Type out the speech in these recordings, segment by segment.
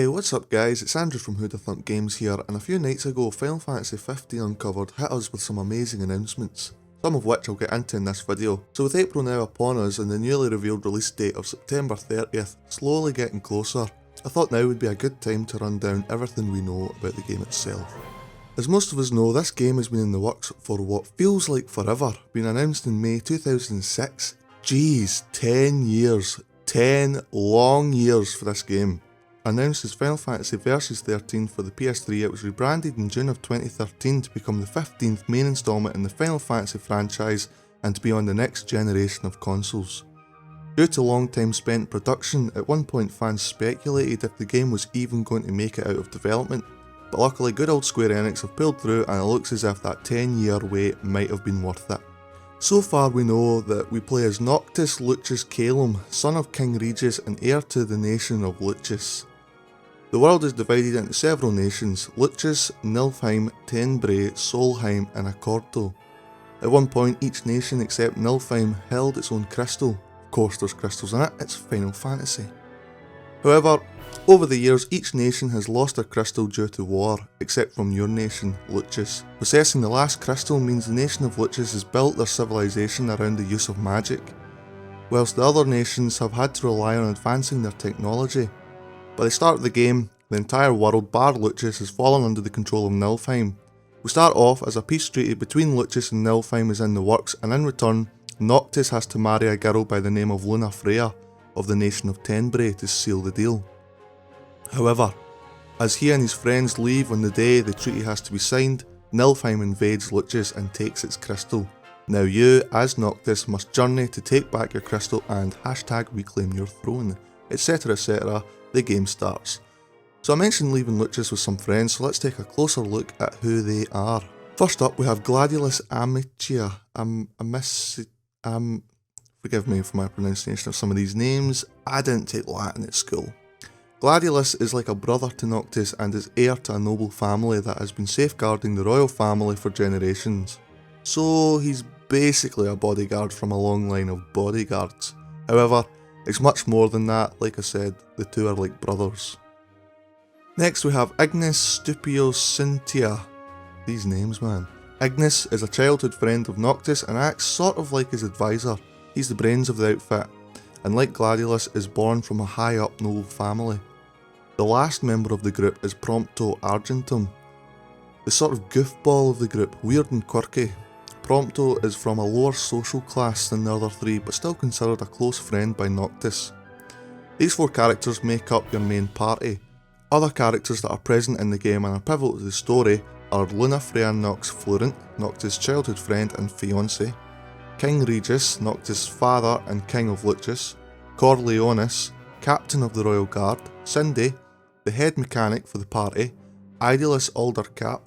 Hey, what's up guys, it's Andrew from Who'da Thunk Games here, and a few nights ago Final Fantasy 15 Uncovered hit us with some amazing announcements, some of which I'll get into in this video. So with April now upon us and the newly revealed release date of September 30th slowly getting closer, I thought now would be a good time to run down everything we know about the game itself. As most of us know, this game has been in the works for what feels like forever, being announced in May 2006. Jeez, 10 years. 10 long years for this game. Announced as Final Fantasy Versus 13 for the PS3, it was rebranded in June of 2013 to become the 15th main installment in the Final Fantasy franchise and to be on the next generation of consoles. Due to long time spent in production, at one point fans speculated if the game was even going to make it out of development, but luckily good old Square Enix have pulled through and it looks as if that 10-year wait might have been worth it. So far we know that we play as Noctis Lucius Caelum, son of King Regis and heir to the nation of Lucius. The world is divided into several nations: Lucius, Nilfheim, Tenbrae, Solheim and Accordo. At one point each nation except Nilfheim held its own crystal. Of course there's crystals in it, it's Final Fantasy. However, over the years each nation has lost their crystal due to war, except from your nation, Lucius. Possessing the last crystal means the nation of Lucius has built their civilization around the use of magic, whilst the other nations have had to rely on advancing their technology. By the start of the game, the entire world bar Lucius has fallen under the control of Nilfheim. We start off as a peace treaty between Lucius and Nilfheim is in the works, and in return, Noctis has to marry a girl by the name of Luna Freya of the nation of Tenbrae to seal the deal. However, as he and his friends leave on the day the treaty has to be signed, Nilfheim invades Lucius and takes its crystal. Now you, as Noctis, must journey to take back your crystal and #reclaim your throne, etc, etc. The game starts. So I mentioned leaving Lucius with some friends, so let's take a closer look at who they are. First up we have Gladiolus Amicia. Forgive me for my pronunciation of some of these names, I didn't take Latin at school. Gladiolus is like a brother to Noctis and is heir to a noble family that has been safeguarding the royal family for generations. So he's basically a bodyguard from a long line of bodyguards. However, it's much more than that. Like I said, the two are like brothers. Next we have Ignis Stupio Cynthia. These names, man. Ignis is a childhood friend of Noctis and acts sort of like his advisor. He's the brains of the outfit, and like Gladiolus is born from a high up noble family. The last member of the group is Prompto Argentum, the sort of goofball of the group, weird and quirky. Prompto is from a lower social class than the other three, but still considered a close friend by Noctis. These four characters make up your main party. Other characters that are present in the game and are pivotal to the story are Luna Freya Nox Florent, Noctis' childhood friend and fiancé, King Regis, Noctis' father and king of Lucius, Corleonis, captain of the royal guard, Cindy, the head mechanic for the party, Idolus Aldercap,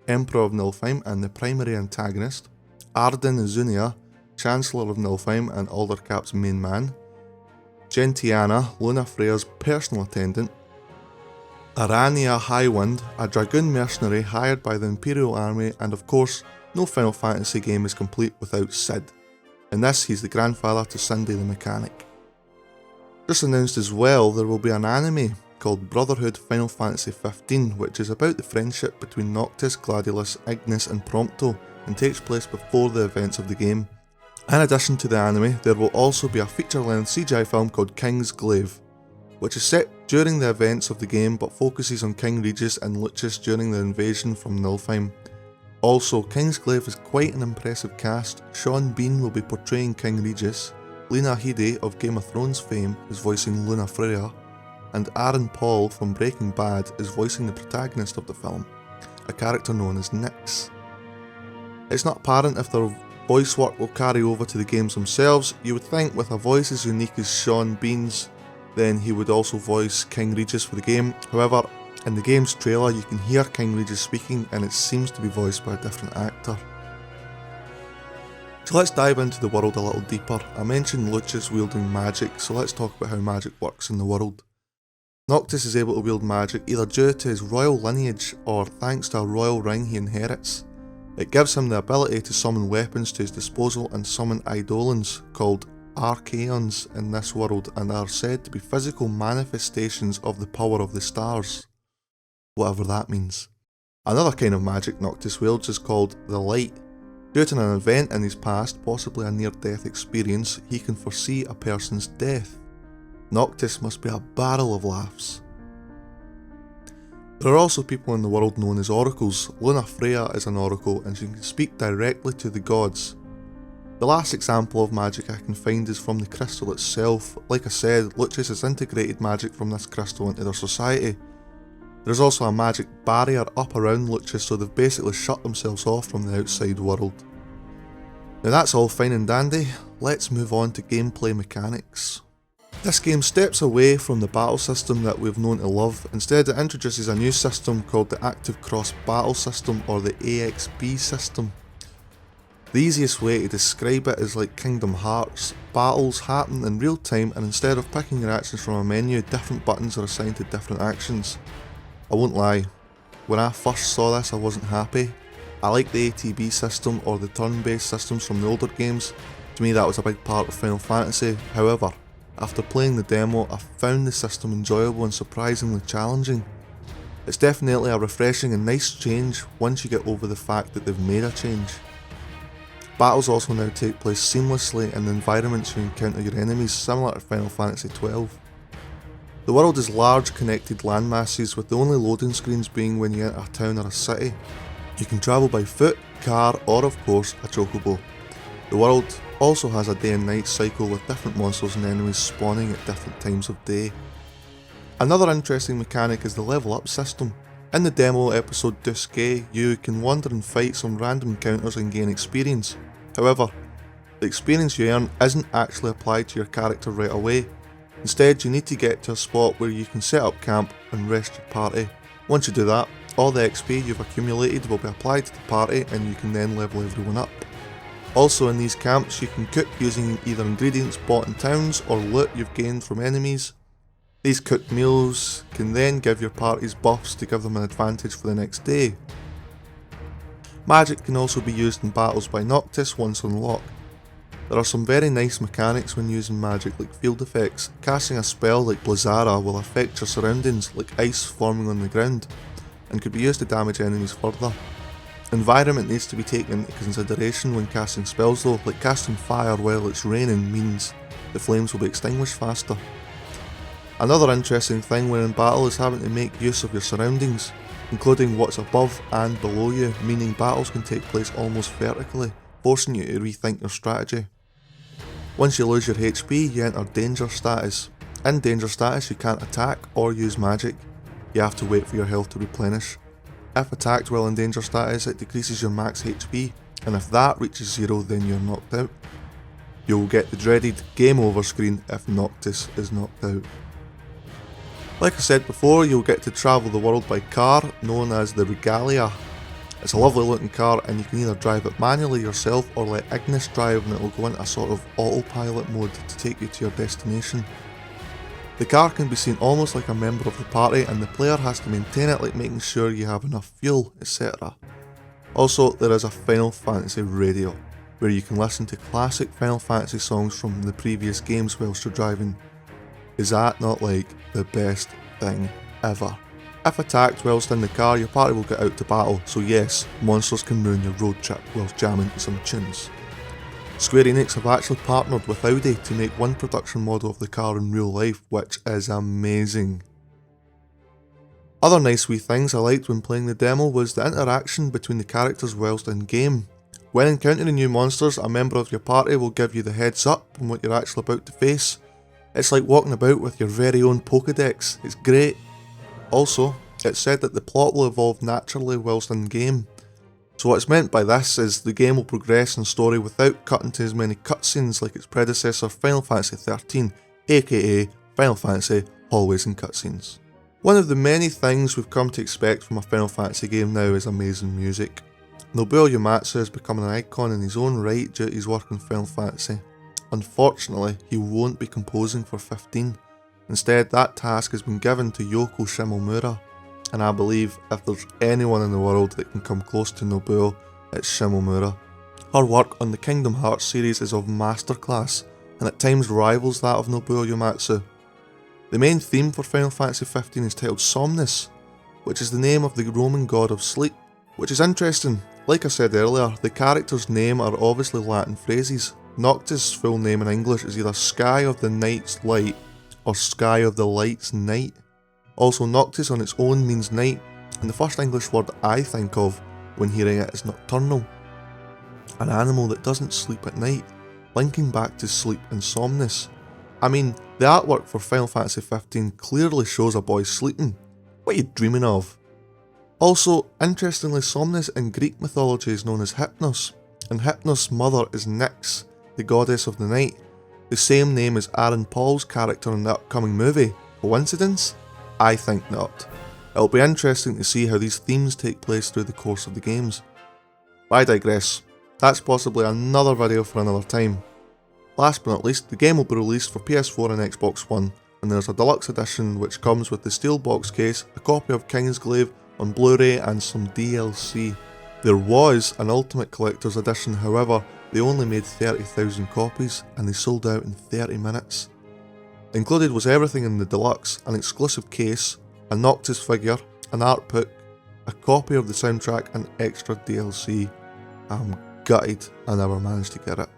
emperor of Nilfheim and the primary antagonist, Arden Zunia, chancellor of Nilfheim and Aldercap's main man, Gentiana, Luna Freya's personal attendant, Arania Highwind, a dragoon mercenary hired by the Imperial Army, and of course, no Final Fantasy game is complete without Cid. In this, he's the grandfather to Cindy the mechanic. Just announced as well, there will be an anime called Brotherhood Final Fantasy 15, which is about the friendship between Noctis, Gladiolus, Ignis and Prompto, and takes place before the events of the game. In addition to the anime, there will also be a feature-length CGI film called King's Glaive, which is set during the events of the game but focuses on King Regis and Lucius during the invasion from Nilfheim. Also, King's Glaive is quite an impressive cast. Sean Bean will be portraying King Regis, Lena Headey of Game of Thrones fame is voicing Luna Freya, and Aaron Paul from Breaking Bad is voicing the protagonist of the film, a character known as Nyx. It's not apparent if their voice work will carry over to the games themselves. You would think with a voice as unique as Sean Bean's, then he would also voice King Regis for the game. However, in the game's trailer you can hear King Regis speaking and it seems to be voiced by a different actor. So let's dive into the world a little deeper. I mentioned Lucius wielding magic, so let's talk about how magic works in the world. Noctis is able to wield magic either due to his royal lineage or thanks to a royal ring he inherits. It gives him the ability to summon weapons to his disposal and summon eidolons, called archaeons in this world and are said to be physical manifestations of the power of the stars, whatever that means. Another kind of magic Noctis wields is called the Light. Due to an event in his past, possibly a near-death experience, he can foresee a person's death. Noctis must be a barrel of laughs. There are also people in the world known as oracles. Luna Freya is an oracle and she can speak directly to the gods. The last example of magic I can find is from the crystal itself. Like I said, Lucius has integrated magic from this crystal into their society. There's also a magic barrier up around Lucius, so they've basically shut themselves off from the outside world. Now that's all fine and dandy, let's move on to gameplay mechanics. This game steps away from the battle system that we've known to love. Instead, it introduces a new system called the Active Cross Battle System, or the AXB system. The easiest way to describe it is like Kingdom Hearts. Battles happen in real time, and instead of picking your actions from a menu, different buttons are assigned to different actions. I won't lie, when I first saw this I wasn't happy. I like the ATB system or the turn-based systems from the older games. To me that was a big part of Final Fantasy. However, after playing the demo, I found the system enjoyable and surprisingly challenging. It's definitely a refreshing and nice change once you get over the fact that they've made a change. Battles also now take place seamlessly in the environments you encounter your enemies, similar to Final Fantasy XII. The world is large connected landmasses, with the only loading screens being when you enter a town or a city. You can travel by foot, car, or of course a chocobo. The world also has a day and night cycle with different monsters and enemies spawning at different times of day. Another interesting mechanic is the level up system. In the demo episode Dusque, you can wander and fight some random encounters and gain experience. However, the experience you earn isn't actually applied to your character right away. Instead, you need to get to a spot where you can set up camp and rest your party. Once you do that, all the XP you've accumulated will be applied to the party and you can then level everyone up. Also in these camps you can cook using either ingredients bought in towns or loot you've gained from enemies. These cooked meals can then give your parties buffs to give them an advantage for the next day. Magic can also be used in battles by Noctis once unlocked. There are some very nice mechanics when using magic, like field effects. Casting a spell like Blizzara will affect your surroundings, like ice forming on the ground, and could be used to damage enemies further. Environment needs to be taken into consideration when casting spells though, like casting fire while it's raining means the flames will be extinguished faster. Another interesting thing when in battle is having to make use of your surroundings, including what's above and below you, meaning battles can take place almost vertically, forcing you to rethink your strategy. Once you lose your HP, you enter danger status. In danger status you can't attack or use magic, you have to wait for your health to replenish. If attacked while in danger status, it decreases your max HP, and if that reaches 0 then you're knocked out. You'll get the dreaded game over screen if Noctis is knocked out. Like I said before, you'll get to travel the world by car, known as the Regalia. It's a lovely looking car and you can either drive it manually yourself or let Ignis drive and it will go into a sort of autopilot mode to take you to your destination. The car can be seen almost like a member of the party and the player has to maintain it, like making sure you have enough fuel, etc. Also, there is a Final Fantasy radio, where you can listen to classic Final Fantasy songs from the previous games whilst you're driving. Is that not like the best thing ever? If attacked whilst in the car, your party will get out to battle, so yes, monsters can ruin your road trip whilst jamming to some tunes. Square Enix have actually partnered with Audi to make one production model of the car in real life, which is amazing. Other nice wee things I liked when playing the demo was the interaction between the characters whilst in game. When encountering new monsters, a member of your party will give you the heads up on what you're actually about to face. It's like walking about with your very own Pokédex, it's great. Also, it's said that the plot will evolve naturally whilst in game. So what's meant by this is the game will progress in story without cutting to as many cutscenes like its predecessor Final Fantasy XIII, aka Final Fantasy Hallways and Cutscenes. One of the many things we've come to expect from a Final Fantasy game now is amazing music. Nobuo Uematsu has become an icon in his own right due to his work in Final Fantasy. Unfortunately, he won't be composing for 15. Instead, that task has been given to Yoko Shimomura, and I believe if there's anyone in the world that can come close to Nobuo, it's Shimomura. Her work on the Kingdom Hearts series is of masterclass, and at times rivals that of Nobuo Uematsu. The main theme for Final Fantasy XV is titled Somnus, which is the name of the Roman god of sleep, which is interesting. Like I said earlier, the character's name are obviously Latin phrases. Noctis' full name in English is either Sky of the Night's Light or Sky of the Light's Night. Also, Noctis on its own means night, and the first English word I think of when hearing it is nocturnal, an animal that doesn't sleep at night, linking back to sleep and Somnus. I mean, the artwork for Final Fantasy XV clearly shows a boy sleeping. What are you dreaming of? Also, interestingly, Somnus in Greek mythology is known as Hypnos, and Hypnos' mother is Nyx, the goddess of the night, the same name as Aaron Paul's character in the upcoming movie. Coincidence? I think not. It'll be interesting to see how these themes take place through the course of the games. But I digress. That's possibly another video for another time. Last but not least, the game will be released for PS4 and Xbox One, and there's a deluxe edition which comes with the steel box case, a copy of Kingsglaive on Blu-ray and some DLC. There was an Ultimate Collector's Edition, however, they only made 30,000 copies and they sold out in 30 minutes. Included was everything in the deluxe: an exclusive case, a Noctis figure, an art book, a copy of the soundtrack and extra DLC. I'm gutted I never managed to get it.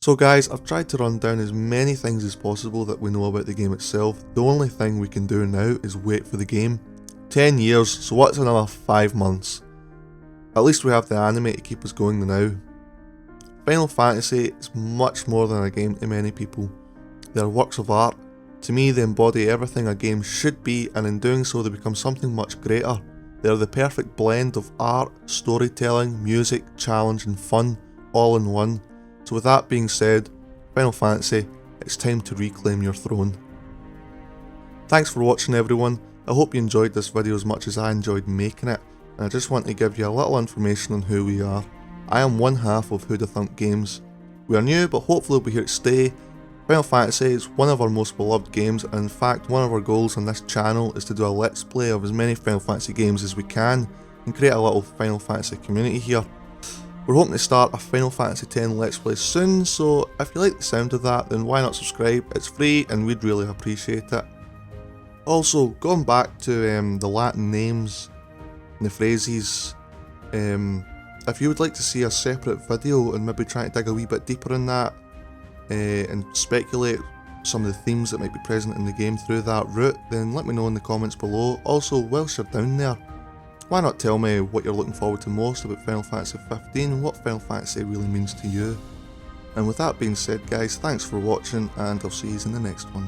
So guys, I've tried to run down as many things as possible that we know about the game itself. The only thing we can do now is wait for the game. 10 years, so what's another 5 months? At least we have the anime to keep us going now. Final Fantasy is much more than a game to many people. They are works of art. To me, they embody everything a game should be, and in doing so they become something much greater. They are the perfect blend of art, storytelling, music, challenge and fun, all in one. So with that being said, Final Fantasy, it's time to reclaim your throne. Thanks for watching everyone. I hope you enjoyed this video as much as I enjoyed making it, and I just want to give you a little information on who we are. I am one half of Who'da Thunk Games. We are new, but hopefully we'll be here to stay. Final Fantasy is one of our most beloved games, and in fact one of our goals on this channel is to do a let's play of as many Final Fantasy games as we can, and create a little Final Fantasy community here. We're hoping to start a Final Fantasy X Let's Play soon, so if you like the sound of that, then why not subscribe? It's free and we'd really appreciate it. Also, going back to the Latin names and the phrases, if you would like to see a separate video and maybe try to dig a wee bit deeper in that and speculate some of the themes that might be present in the game through that route, then let me know in the comments below. Also, whilst you're down there, why not tell me what you're looking forward to most about Final Fantasy XV and what Final Fantasy really means to you. And with that being said guys, thanks for watching and I'll see you in the next one.